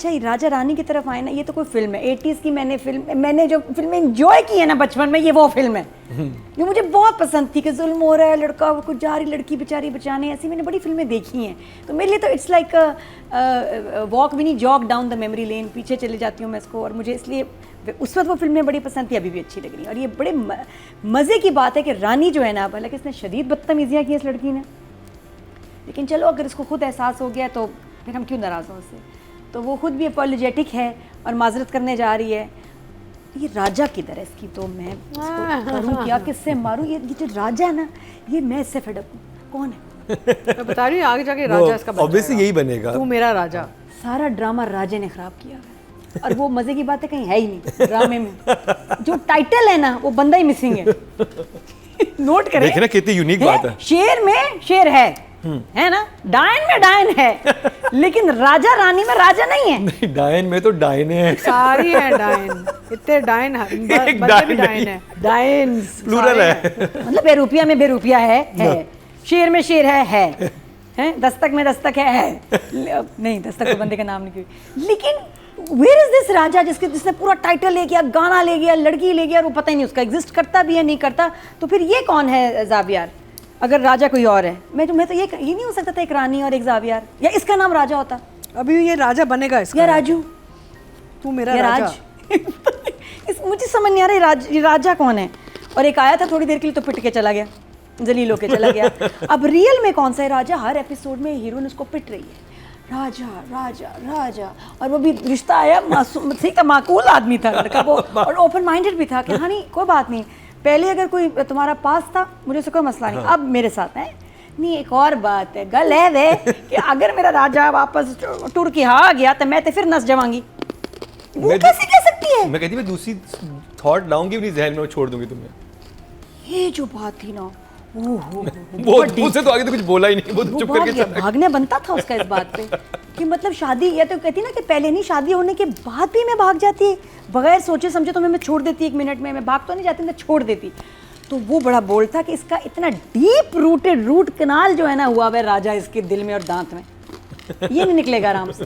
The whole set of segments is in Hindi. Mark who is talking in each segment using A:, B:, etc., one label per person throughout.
A: अच्छा ये राजा रानी की तरफ आए ना, ये तो कोई फिल्म है 80s की, मैंने जो फिल्म एंजॉय की है ना बचपन में, ये वो फिल्म है जो मुझे बहुत पसंद थी कि जुल्म हो रहा है, लड़का कुछ जा रही लड़की बेचारी बचाने, ऐसी मैंने बड़ी फिल्में देखी हैं। तो मेरे लिए तो इट्स लाइक वॉक विनी jog down the memory lane, पीछे चले जाती हूँ मैं इसको, और मुझे इसलिए उस वक्त वो फिल्में बड़ी पसंद थी, अभी भी अच्छी लग रही है। और ये बड़े मज़े की बात है कि रानी जो है ना, हालांकि इसने शदीद बदतमीजियाँ की इस लड़की ने, लेकिन चलो अगर इसको खुद एहसास हो गया तो फिर हम क्यों नाराज़ हों उससे। तो वो खुद भी अपॉलोजेटिक है और माजरत करने जा रही है। ये राजा किधर है इसकी, तो मैं करूँ क्या, किससे मारूँ, ये जो राजा है ना, ये मैं इससे फेड अप हूँ। कौन है?
B: मैं बता रही हूँ आगे जाके राजा इसका
C: ऑब्वियसली यही बनेगा,
B: तू मेरा राजा।
A: सारा ड्रामा राजे ने ख़राब किया है, और वो मज़े की बात है कहीं है ही नहीं ड्रामे में। जो टाइटल है ना वो बंदा ही मिसिंग है। नोट करें,
C: देखिए ना कितनी यूनिक बात है।
A: शेर में शेर है ना, डायन में डायन है, लेकिन राजा रानी में राजा नहीं है।
C: नहीं, डायन में तो डायन है,
B: सारी है डायन, इतने डायन बंदे भी डायन है, डायन
C: प्लूरल है।
A: मतलब बेरूपिया में बेरूपिया है, शेर में शेर है, दस्तक में दस्तक है। नहीं, दस्तक तो बंदे का नाम नहीं, लेकिन वेयर इज दिस राजा जिसने पूरा टाइटल ले गया, गाना ले गया, लड़की ले गया, और वो पता ही नहीं उसका एग्जिस्ट करता भी है नहीं करता। तो फिर ये कौन है ज़ावियार, अगर राजा कोई और है? मैं तो ये नहीं हो सकता था एक रानी और एक ज़ावियार, या इसका नाम राजा होता।
B: अभी ये राजा बनेगा इसका,
A: या राजू,
B: तू मेरा राजा।
A: मुझे समझ नहीं आ रहा ये राजा कौन है। और एक आया था थोड़ी देर के लिए तो पिट के चला गया, जलील होके चला गया। अब रियल में कौन सा है राजा? हर एपिसोड में हीरोइन उसको पिट रही है, राजा राजा राजा। और वो भी रिश्ता आया मासूम, ठीक है, माकूल आदमी था लड़का वो, और ओपन माइंडेड भी था कि हाँ नहीं कोई बात नहीं, पहले अगर कोई तुम्हारा पास था मुझे उससे कोई मसला नहीं, अब मेरे साथ है नहीं। एक और बात है, गल है वे कि अगर मेरा राजा वापस तुर्की आ गया तो मैं तो फिर नस जावांगी। वो कैसे कह सकती है?
C: मैं कहती मैं दूसरी थॉट लाऊंगी अपनी जहन में, छोड़ दूंगी तुम्हें।
A: ये जो बात थी ना,
C: वो उससे तो आगे तो कुछ बोला ही नहीं, वो तो चुप करके
A: भागने बनता था उसका इस बात पे कि मतलब शादी, या तो कहती ना कि पहले नहीं, शादी होने के बाद भी मैं भाग जाती, बगैर सोचे समझे तो मैं छोड़ देती, 1 मिनट में मैं भाग तो नहीं जाती, मैं छोड़ देती। तो वो बड़ा बोल्ड था कि इसका इतना डीप रूटेड रूट कनाल जो है ना हुआ है राजा इसके दिल में और दांत में, ये नहीं निकलेगा आराम से।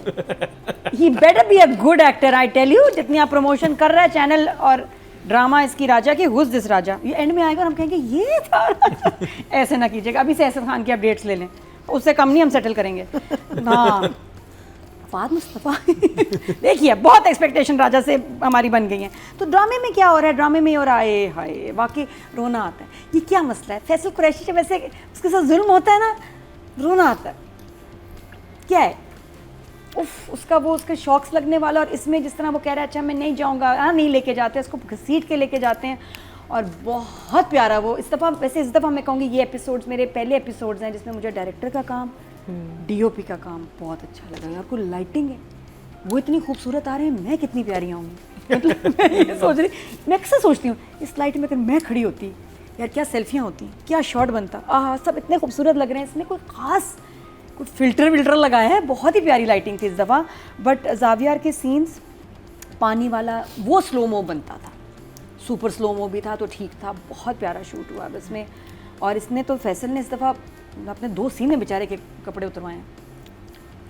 A: ही better be a good actor, I tell you. जितनी आप प्रमोशन कर रहा है चैनल और ड्रामा इसकी राजा की, हुज दिस राजा, ये एंड में आएगा और हम कहेंगे ये था। ऐसे ना कीजिएगा, अभी से एहसन खान की अपडेट्स ले लें, उससे कम नहीं हम सेटल करेंगे। हाँ, फाद मुस्तफ़ा। देखिए बहुत एक्सपेक्टेशन राजा से हमारी बन गई हैं। तो ड्रामे में क्या हो रहा है? ड्रामे में हो रहा है, हाय वाकई रोना आता है। ये क्या मसला है? फैसल कुरैशी जब वैसे उसके साथ जुल्म होता है ना, रोना आता है। क्या है उफ, उसके शौक्स लगने वाला, और इसमें जिस तरह वो कह रहा है अच्छा मैं नहीं जाऊँगा, हाँ नहीं लेके जाते, उसको घसीट के लेके जाते हैं, और बहुत प्यारा वो। इस दफ़ा मैं कहूँगी ये एपिसोड्स मेरे पहले एपिसोड्स हैं जिसमें मुझे डायरेक्टर का काम, डीओपी का काम बहुत अच्छा लगा। यार कोई लाइटिंग है, वो इतनी खूबसूरत आ रहे हैं, मैं कितनी प्यारी आऊँगी। मतलब मैं ये सोच रही, मैं अक्सर सोचती हूँ इस लाइट में अगर मैं खड़ी होती यार क्या सेल्फियाँ होती, क्या शॉट बनता। आह, सब इतने खूबसूरत लग रहे हैं, इसमें कोई ख़ास कुछ फिल्टर लगाया है, बहुत ही प्यारी लाइटिंग थी इस दफ़ा। बट ज़ावियार के सीन्स, पानी वाला वो स्लो मो बनता था, सुपर स्लो मो भी था तो ठीक था, बहुत प्यारा शूट हुआ अब इसमें। और इसने तो फैसल ने इस दफ़ा अपने 2 सीन में बेचारे के कपड़े उतरवाए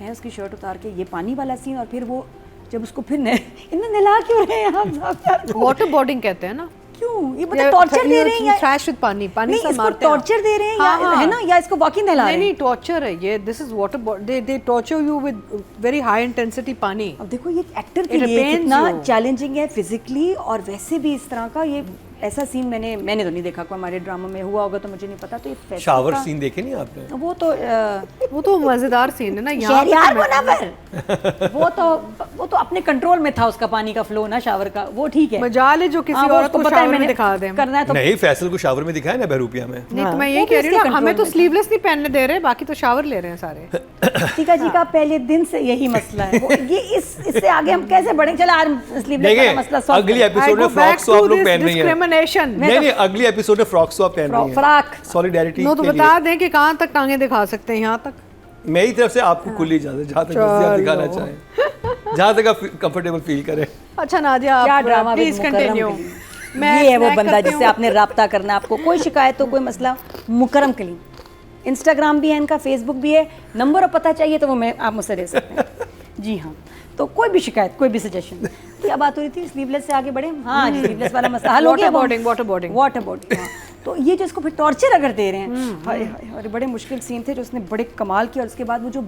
A: हैं, उसकी शर्ट उतार के, ये पानी वाला सीन, और फिर वो जब उसको फिर इन्हें नहला क्यों रहे हैं आप?
B: वाटर बोर्डिंग कहते हैं ना,
A: क्यों ये मतलब टॉर्चर दे रहे हैं?
B: फ्लैश विद पानी से मारते हैं,
A: टॉर्चर दे रहे हैं या है ना, या इसको वॉकिंग नहला रहे हैं?
B: नहीं टॉर्चर है ये, this is water, they torture you with very high intensity पानी।
A: अब देखो ये एक्टर के लिए कितना चैलेंजिंग है फिजिकली, और वैसे भी इस तरह का ये ऐसा सीन मैंने तो नहीं देखा, कोई हमारे ड्रामा में हुआ होगा तो मुझे नहीं पता। तो ये
C: शावर सीन देखे नहीं आपने?
A: वो
B: तो मजेदार सीन है ना, यहाँ
A: वो तो अपने कंट्रोल में था उसका पानी का फ्लो ना, शावर का, वो ठीक है।
B: मजाल है जो किसी और को शावर में दिखा दे
A: करना है तो
C: नहीं, फैसल को शावर में दिखाया ना बहरूपिया में।
B: नहीं तो मैं यही कह रही हूँ, हमें तो स्लीवलेस नहीं पहनने दे रहे, बाकी तो शावर ले रहे हैं सारे।
A: टीका जी का पहले दिन से यही मसला है, ये इससे आगे हम कैसे बढ़ेंगे? चलो स्लीवलेस का मसला
C: अगली एपिसोड में फ्रॉक्स आप लोग पहन रही हैं।
B: नहीं,
C: अगली एपिसोड में फ्रॉक्स आप पहन रही हैं,
A: फ्रॉक
C: सॉलिडेरिटी।
B: तो बता दें कि कहाँ तक टांगे दिखा सकते हैं, यहाँ तक
C: मेरी तरफ से आपको खुली इजाजत, जहाँ तक आप दिखाना चाहें, जहाँ तक आप कंफर्टेबल फील करें।
B: अच्छा नादिया, आप प्लीज कंटिन्यू।
A: ये है वो बंदा जिससे आपने राब्ता करना, आपको कोई शिकायत हो, कोई मसला, मुकरम कलीम। इंस्टाग्राम भी है इनका, फेसबुक भी है, नंबर और पता चाहिए तो वो आप मुझसे दे सकते हैं। जी हाँ, तो कोई भी शिकायत, कोई भी सजेशन। क्या बात हो रही थी, स्लीवलेस से आगे बढ़े? हाँ जी, स्लीवलेस वाला मसला हल हो गया।
B: Waterboarding.
A: वाटरबोर्डिंग, हाँ। तो ये जो इसको फिर टॉर्चर अगर दे रहे हैं, हाय हाय, और बड़े मुश्किल सीन थे जो उसने बड़े कमाल किया। और उसके बाद वो जो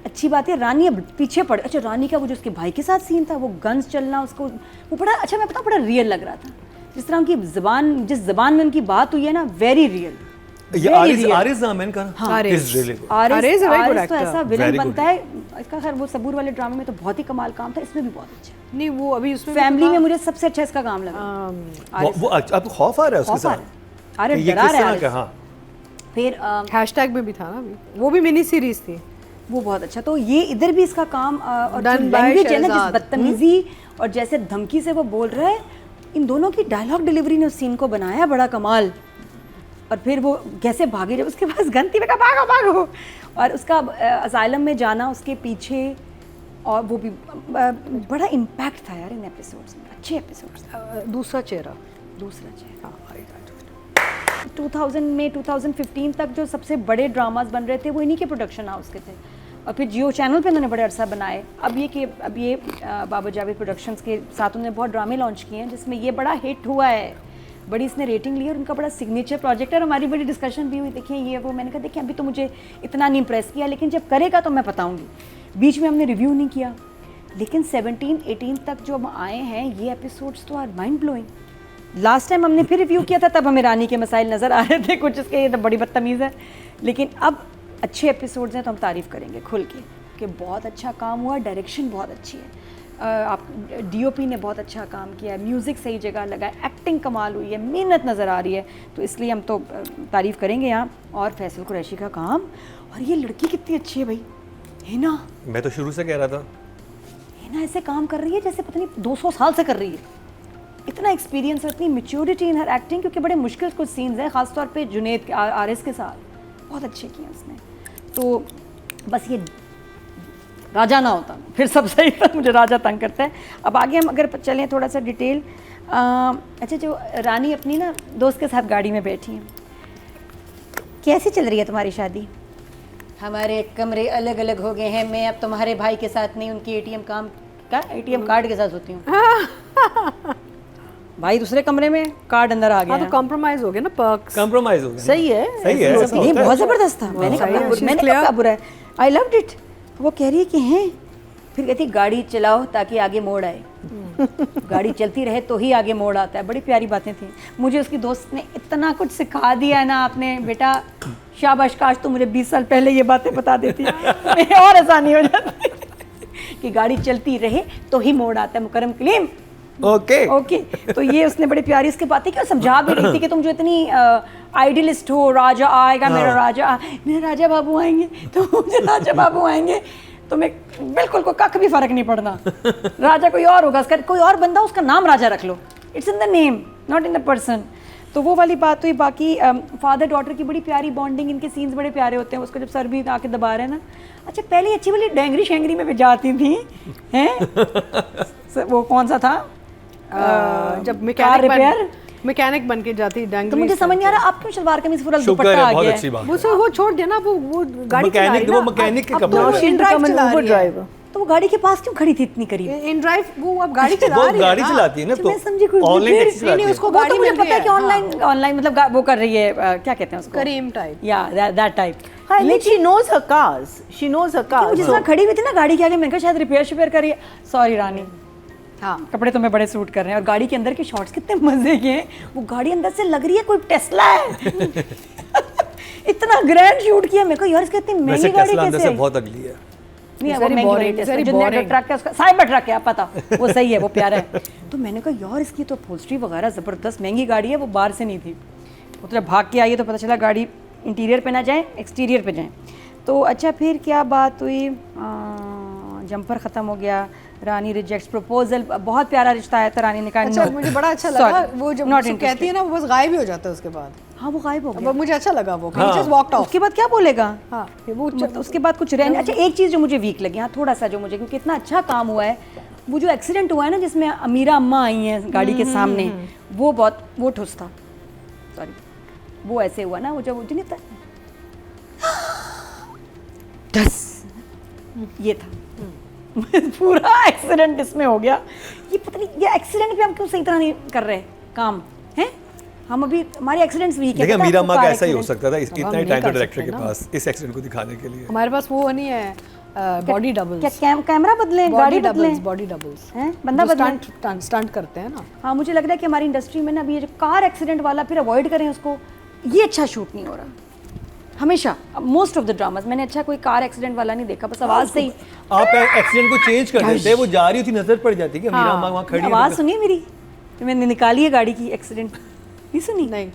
A: अच्छी बात है, रानी अब पीछे पड़, अच्छा रानी का वो जो उसके भाई के साथ सीन था, वो गन्स चलना उसको, वो बड़ा अच्छा, मैं बताऊँ, बड़ा रियल लग रहा था। जिस तरह उनकी ज़बान, जिस ज़बान में उनकी बात हुई है ना, वेरी रियल।
C: ये आरिज़ नाम है इनका ना?
A: हाँ,
C: He's really good.
A: Ariz
B: a very good
A: तो
B: actor.
A: ऐसा विलन
C: Very good.
A: बनता है इसका। खैर वो सबूर वाले ड्रामे में तो बहुत ही कमाल काम था, इसमें भी बहुत अच्छा।
B: नहीं वो अभी उसमें
A: फैमिली में मुझे सबसे अच्छा इसका काम लगा।
C: वो आपको खौफ आ रहा है उसके
A: खौफ आ
C: साथ?
A: रहा है। अरे
C: ये
A: डरा
C: किस
A: रहा
C: तरह
A: है
C: का? हाँ,
A: फिर
B: हैशटैग में भी था ना अभी, वो भी मिनी सीरीज थी।
A: वो बहुत अच्छा। तो ये इधर भी इसका काम और जो
B: Done by
A: लैंग्वेज है ना,
B: शहजाद।
A: जिस बदतमीजी और जैसे धमकी से वो बोल रहा है, इन दोनों की डायलॉग डिलीवरी ने उस सीन को बनाया बड़ा कमाल। और फिर वो कैसे भागे, जब उसके पास गन थी, मैं कहा भागो भागो, और उसका असाइलम में जाना उसके पीछे, और वो भी बड़ा इम्पैक्ट था यार इन एपिसोड्स में, अच्छे एपिसोड्स।
B: दूसरा चेहरा
A: 2000 में 2015 तक जो सबसे बड़े ड्रामास बन रहे थे वो इन्हीं के प्रोडक्शन हाउस के थे। और फिर जियो चैनल पे उन्होंने बड़े अरसा बनाए। अब ये बाबा जावेद प्रोडक्शंस के साथ उन्होंने बहुत ड्रामे लॉन्च किए हैं, जिसमें ये बड़ा हिट हुआ है, बड़ी इसने रेटिंग ली, और उनका बड़ा सिग्नेचर प्रोजेक्ट है। और हमारी बड़ी डिस्कशन भी हुई, देखिए ये वो, मैंने कहा देखिए अभी तो मुझे इतना नहीं इम्प्रेस किया, लेकिन जब करेगा तो मैं बताऊँगी। बीच में हमने रिव्यू नहीं किया, लेकिन 17-18 तक जो हम आए हैं, ये एपिसोड्स तो are mind blowing. Last time हमने फिर रिव्यू किया था, तब हमें रानी के मसाइल नज़र आ रहे थे कुछ, इसके ये तो बड़ी बदतमीज़ है, लेकिन अब अच्छे एपिसोड्स हैं तो हम तारीफ़ करेंगे खुल के कि बहुत अच्छा काम हुआ। डायरेक्शन बहुत अच्छी है, आप डीओपी ने बहुत अच्छा काम किया है, म्यूज़िक सही जगह लगा है, एक्टिंग कमाल हुई है, मेहनत नज़र आ रही है, तो इसलिए हम तो तारीफ़ करेंगे यहाँ। और फैसल कुरैशी का काम, और ये लड़की कितनी अच्छी है भाई, है ना?
C: मैं तो शुरू से कह रहा था,
A: है ना, ऐसे काम कर रही है जैसे पता नहीं 200 साल से कर रही है। इतना एक्सपीरियंस और इतनी मैच्योरिटी इन हर एक्टिंग, क्योंकि बड़े मुश्किल कुछ सीन्स हैं, ख़ासतौर पे जुनैद आरिस के साथ बहुत अच्छे किए उसने। तो बस ये राजा ना होता फिर सब सही था, मुझे राजा तंग करता है। अब आगे हम अगर चलें थोड़ा सा डिटेल, अच्छा जो रानी अपनी ना दोस्त के साथ गाड़ी में बैठी हैं, कैसी चल रही है तुम्हारी शादी? हमारे कमरे अलग अलग हो गए हैं, मैं अब तुम्हारे भाई के साथ नहीं, उनकी एटीएम कार्ड के साथ होती हूँ। भाई दूसरे कमरे में, कार्ड अंदर आ गया।
B: हाँ तो कॉम्प्रोमाइज हो गया ना, पर्क्स
C: कंप्रोमाइज हो गया।
A: सही है,
C: सही है, ऐसा
A: ये
C: होता है।
A: बहुत ज़बरदस्त था। मैंने कहा बुरा है, आई लव्ड इट। वो कह रही है कि हैं, फिर कहती गाड़ी चलाओ ताकि आगे मोड़ आए। गाड़ी चलती रहे तो ही आगे मोड़ आता है। बड़ी प्यारी बातें थी। मुझे उसकी दोस्त ने इतना कुछ सिखा दिया है ना आपने, बेटा शाबाश, काश तो मुझे 20 साल पहले ये बातें बता देती और आसानी हो जाती कि गाड़ी चलती रहे तो ही मोड़ आता है। मुकरम कलीम ओके। तो ये उसने बड़ी प्यारी इसकी बातें की और समझा भी रही थी कि तुम जो इतनी आइडियलिस्ट हो, राजा आएगा, मेरे राजा बाबू आएंगे, तो मुझे राजा बाबू आएंगे तो मैं बिल्कुल कोई कख भी फर्क नहीं पड़ना, राजा कोई और होगा, उसका कोई और बंदा, उसका नाम राजा रख लो, it's in the name not in the person. तो वो वाली बात हुई। बाकी फादर डॉटर की बड़ी प्यारी बॉन्डिंग, इनके सीन्स बड़े प्यारे होते हैं। उसको जब सर भी आके दबा रहे हैं ना, अच्छा पहले अच्छी वाली डेंगरी शेंगरी में भी जाती थी हैं वो कौन सा था,
B: जब मैकेनिक बन के जाती डांगरी।
A: तो मुझे समझ नहीं आ रहा आप क्यों सलवार कमीज पूरा दुपट्टा आ
C: बहुत
A: गया
C: अच्छी बात
B: है। वो छोड़ देना, वो गाड़ी
C: मैकेनिक के कपड़े,
A: तो वो गाड़ी के पास क्यों खड़ी थी इतनी करीब?
B: इन ड्राइव वो अब गाड़ी चला रही है,
C: गाड़ी चलाती है ना, तो
A: मैं समझी कुछ
C: ऑनलाइन
A: नहीं,
C: टैक्सी
B: नहीं उसको
A: वो
B: गाड़ी
A: तो मुझे
B: मिल
A: पता है कि
B: रही
A: ऑनलाइन मतलब वो कर रही है, क्या कहते हैं उसको,
B: करीम टाइप,
A: या that type.
D: she knows her cars. She knows her cars.
A: जिस तरह खड़ी हुई थी ना गाड़ी के आगे, मैंने कहा शायद रिपेयर कर रही है। सॉरी रानी,
B: हाँ
A: कपड़े तुम्हें बड़े सूट कर रहे हैं। और गाड़ी के अंदर के शॉट्स कितने मजे के हैं। वो गाड़ी अंदर से लग रही है कोई टेस्ला है इतना ग्रैंड शूट किया। मेरे को यार इसकी इतनी महंगी गाड़ी कैसे है?
C: बहुत अगली है।
A: नहीं वो महंगी वाली टेस्ला, जो नया ट्रक है उसका साइबर ट्रक है, आप पता वो सही है, वो प्यारा है। तो मैंने कहा यार इसकी तो अपहोल्स्ट्री वगैरह ज़बरदस्त महंगी गाड़ी है। वो बाहर से नहीं थी, वो तो जब भाग के आई है तो पता चला गाड़ी इंटीरियर पे ना जाए, एक्सटीरियर पे जाए। तो अच्छा फिर क्या बात हुई, जंपर ख़त्म हो गया, रानी रिजेक्ट्स प्रपोजल। बहुत प्यारा रिश्ता आया था, रानी ने कहा
B: अच्छा मुझे बड़ा अच्छा लगा वो जब कहती है ना, वो बस गायब ही हो जाता है उसके बाद।
A: हाँ वो गायब हो गया,
B: मुझे अच्छा लगा वो जस्ट वॉकड ऑफ।
A: उसके बाद क्या बोलेगा?
B: हाँ वो
A: मतलब उसके बाद कुछ रहने। अच्छा एक चीज़ जो मुझे वीक लगी, हाँ थोड़ा सा जो मुझे, क्योंकि इतना अच्छा काम हुआ है, वो जो एक्सीडेंट हुआ है ना जिसमें अमीरा अम्मा आई हैं गाड़ी के सामने, वो बहुत वो ठुस था। सॉरी वो ऐसे हुआ ना, वो जब नहीं था ये था पूरा एक्सीडेंट इसमें हो गया। ये पता नहीं ये एक्सीडेंट भी हम क्यों सही तरह नहीं कर रहे काम हैं। हम अभी हमारे एक्सीडेंट्स वीक है।
C: देखिए मीरा माँ का ऐसा ही हो
A: accident।
C: सकता था इतना ही
B: नहीं
C: टाइम
B: कर
C: डायरेक्टर
B: सकते
C: के
B: ना।
C: पास इस एक्सीडेंट को दिखाने के लिए।
B: हमारे पास वो नहीं है बॉडी डबल्स।
A: क्या कैमरा बदले, गाड़ी बदले,
B: बॉडी डबल्स
A: हैं बंदा बदले।
B: स्टंट करते हैं ना।
A: हाँ मुझे लग रहा है कि हमारी इंडस्ट्री में ना अभी ये जो कार एक्सीडेंट वाला फिर अवॉइड करें उसको, ये अच्छा शूट नहीं हो रहा हमेशा। मोस्ट ऑफ द ड्रामाज मैंने अच्छा कोई कार एक्सीडेंट वाला नहीं देखा, बस आवाज़ से ही।
C: आप एक्सीडेंट को चेंज कर देते, वो जा रही होती नजर पड़ जाती कि मीरा माँ वहाँ खड़ी है।
A: आवाज़ सुनिए मेरी, मैंने निकाली है गाड़ी की एक्सीडेंट, नहीं सुनी?
B: नहीं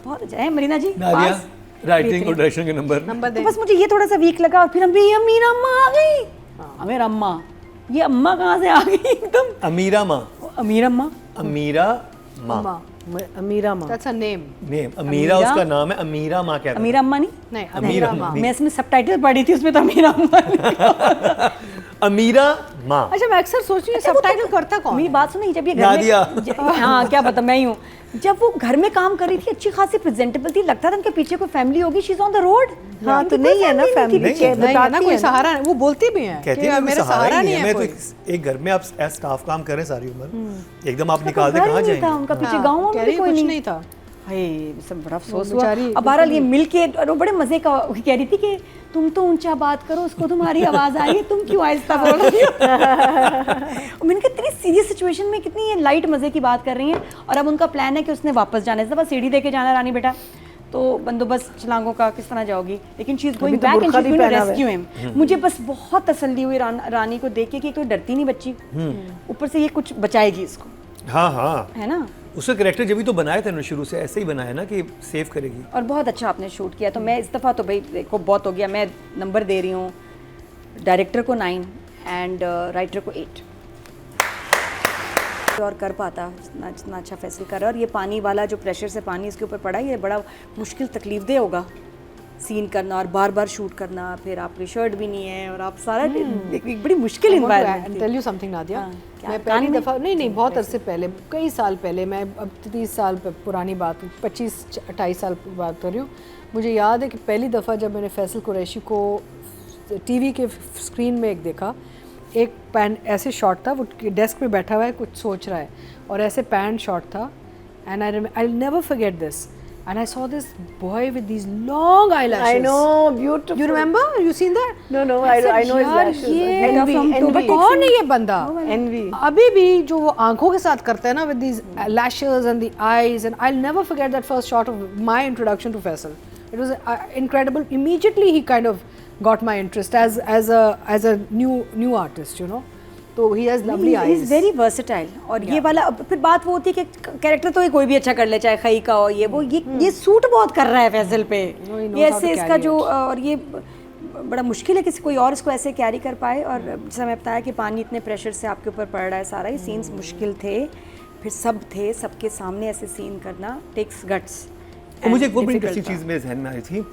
A: बहुत अच्छा है मरीना जी।
C: नादिया
A: पास।
C: राइटिंग और डायरेक्शन के नंबर
B: नंबर
A: तो
B: दे।
A: बस मुझे ये थोड़ा सा वीक लगा और फिर हम भी ये अमीरा अम्मा आ गई। अमीर अम्मा, ये अम्मा कहाँ से आ गई एकदम।
C: अमीरा माँ,
A: अमीर अम्मा,
C: अमीरा माँ
D: अमीरा माँ।
B: That's a name.
C: नेम, अमीरा उसका नाम है, अमीरा माँ क्या
A: अमीर अम्मा नहीं,
B: नहीं
C: अमीरा
B: अमीरा
C: माँ।
A: मैं इसमें सबटाइटल पढ़ी थी उसमें तो अमीर अम्मा लिखा।
C: अमीरा माँ।
B: अच्छा मैं अक्सर सोच रही हूँ सबटाइटल करता कौन
A: मेरी
B: है?
A: बात सुनो, जब ये घर
C: नादिया।
A: में हाँ क्या पता मैं ही हूँ, जब वो घर में काम कर रही थी अच्छी खासी प्रेजेंटेबल थी, लगता था उनके पीछे कोई फैमिली होगी, she is on the road.
D: हाँ तो नहीं है ना फैमिली
C: नहीं
D: के
C: है।
B: नहीं है ना
D: बताती
B: कोई
D: है ना।
B: सहारा नहीं, वो बोलती भी हैं
C: कहती
B: कि
C: है
B: मेरा
C: सहारा नहीं है। मैं तो
B: कोई।
C: एक घर में आप एज स्टाफ काम कर रहे हैं सारी उम्र, एकदम आप निकाल दे
A: घर
C: कहाँ
A: ही नहीं था,
C: जाएंगे।
A: उनका पीछे
B: हाँ,
A: गाँव
B: कह
A: में
B: रही
A: भी कोई
B: कुछ
A: नहीं
B: नहीं था।
A: हाय सब बड़ा अफसोस
B: वो
A: हुआ।
B: बेचारी
A: अब बहरहाल ये मिल के और वो बड़े मजे का कह रही थी कि तुम तो ऊंचा बात करो, उसको तुम्हारी आवाज आ रही है, तुम क्यों आहिस्ता बोल रही हो। मैंने कहा इतनी सीरियस सिचुएशन में कितनी ये लाइट मजे की बात कर रही हैं। और अब उनका प्लान है कि उसने वापस जाना है, इस दफा सीढ़ी दे के जाना रानी बेटा, तो बंदोबस्त छलांगों का किस तरह जाओगी, लेकिन शी इज गोइंग
D: तो
A: बैक एंड
D: बुर्का
A: शी इज
D: भी
A: गोइंग टू
D: पहना हुआ है।
A: Rescue him. मुझे बस बहुत तसल्ली हुई रानी को देख के कि कोई डरती नहीं बच्ची, ऊपर से ये कुछ बचाएगी इसको,
C: हाँ हाँ,
A: है ना।
C: उसका कैरेक्टर जब भी तो बनाया था ना, शुरू से ऐसे ही बनाया ना कि सेव करेगी।
A: और बहुत अच्छा आपने शूट किया, तो मैं इस दफ़ा तो भाई देखो बहुत हो गया, मैं नंबर दे रही हूँ डायरेक्टर को 9 एंड राइटर को 8। और कर पाता जितना अच्छा फैसल कर रहा है। और ये पानी वाला जो प्रेशर से पानी इसके ऊपर पड़ा, ये बड़ा मुश्किल तकलीफदेह होगा सीन करना और बार बार शूट करना, फिर आपकी शर्ट भी नहीं है और आप सारा एक बड़ी मुश्किल environment.
B: Tell you something Nadia,
A: हाँ, क्या?
B: मैं पहली
A: कान में?
B: दफ़ा नहीं बहुत अरसे पहले, कई साल पहले, मैं अब 30 साल पुरानी बात, 25-28 साल की बात कर रही हूँ। मुझे याद है कि पहली दफ़ा जब मैंने फैसल कुरैशी को टीवी के स्क्रीन में एक देखा, एक पैन ऐसे शॉट था, वो डेस्क पे बैठा हुआ है कुछ सोच रहा है और ऐसे पैन शॉट था, and I never forget this, and I saw this boy with these long eyelashes.
D: I know, beautiful.
B: You remember? You seen that?
D: No, no,
B: I said,
D: I know his
B: "यार,
D: lashes.
B: ये
D: Envy,
A: from
D: envy.
B: but कौन है ये बंदा?
D: Envy.
B: अभी भी जो वो आंखों के साथ करता है ना, with these lashes and the eyes, and I'll never forget that first shot of my introduction to Faisal. It was incredible. Immediately he kind of got my interest as a new artist, you know. तो he has lovely
A: he
B: eyes.
A: Is very versatile. और ये वाला फिर बात वो होती है कि कैरेक्टर तो ये कोई भी अच्छा कर ले, चाहे खई का हो, ये सूट बहुत कर रहा है फैजल पे,
B: No, he knows
A: ये
B: how to
A: ऐसे इसका
B: carry
A: जो
B: it.
A: और ये बड़ा मुश्किल है किसी कोई और इसको ऐसे कैरी कर पाए। और जैसा मैं बताया कि पानी इतने प्रेशर से आपके ऊपर पड़ रहा है, सारा ये सीन्स मुश्किल थे, फिर सब थे, सबके सामने ऐसे सीन करना टेक्स गट्स।
C: और मुझे एक वो बड़ी इंटरेस्टिंग चीज़ मेरे जहन में आई थी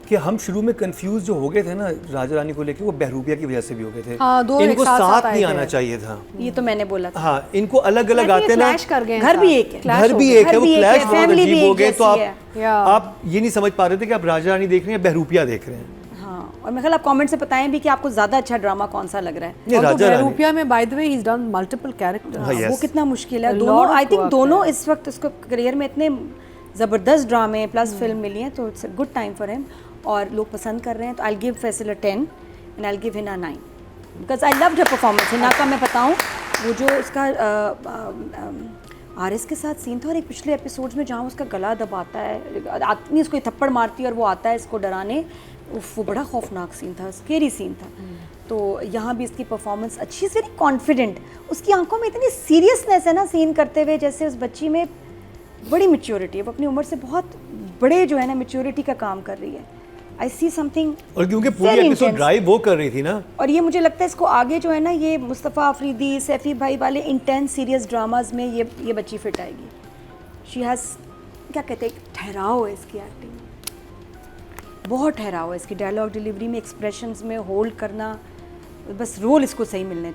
C: कि हम शुरू में कंफ्यूज जो हो गए थे ना राजा रानी को लेके, वो बहरूपिया की वजह से भी हो गए थे।
B: हाँ, दो एक
C: इनको
B: साथ
C: साथ
B: आए
C: नहीं
B: थे।
C: आना चाहिए था।
A: ये तो मैंने बोला था।
C: हाँ, इनको अलग अलग
B: But ये
C: आते ना,
B: clash कर गए हैं
A: घर भी
B: साथ।
A: एक है।
B: Clash
C: घर
B: हो
C: भी
B: गए।
C: एक है,
A: घर
C: वो
A: भी एक
C: क्लैश
A: है,
C: बहुत
A: family भी
C: अजीब
A: एक
C: हो गए। तो
A: जैसी
C: आप
A: है।
B: Yeah.
C: आप ये नहीं समझ पा रहे थे कि आप राजा रानी देख रहे हैं, बहरूपिया देख रहे हैं।
A: हाँ, और मैं ख्याल आप कमेंट से बताएं भी कि आपको ज़्यादा अच्छा ड्रामा कौन सा लग रहा है।
C: ये
B: और तो
C: राजा रानी
B: बहरूपिया में by the way he's done multiple characters.
C: हाँ, yes.
A: वो कितना मुश्किल है।
B: A
A: दोनों
B: lot of
A: I think
B: work
A: दोनों
B: है।
A: इस वक्त उसको करियर में इतने ज़बरदस्त ड्रामे प्लस फिल्म मिली हैं, तो it's a good time for him और लोग पसंद कर रहे हैं। तो I give Faisal 10 and I give Hina 9 because I loved her performance. Hina का मैं बताऊँ, वो जो उसका आरएस के साथ सीन था और एक पिछले एपिसोड्स में जहाँ उसका गला दबाता है, आदमी उसको थप्पड़ मारती है और वो आता है इसको डराने, वो बड़ा खौफनाक सीन था, स्केरी सीन था। तो यहाँ भी इसकी परफॉर्मेंस अच्छी, इज़ वेरी कॉन्फिडेंट। उसकी आंखों में इतनी सीरियसनेस है ना सीन करते हुए, जैसे उस बच्ची में बड़ी मैच्योरिटी है, वो अपनी उम्र से बहुत बड़े जो है ना मैच्योरिटी का काम कर रही है। आई सी समथिंग।
C: और क्योंकि पूरी एपिसोड ड्राइव वो कर रही थी ना,
A: और ये मुझे लगता है इसको आगे जो है ना, ये मुस्तफ़ा अफरीदी, सैफी भाई वाले इंटेंस सीरियस ड्रामाज में ये बच्ची फिट आएगी। शी हैज़, क्या कहते हैं, ठहराव है इसकी एक्टिंग में, बहुत ठहराव है इसकी डायलॉग डिलीवरी में, एक्सप्रेशंस में होल्ड करना, बस रोल इसको सही मिलने चाहिए।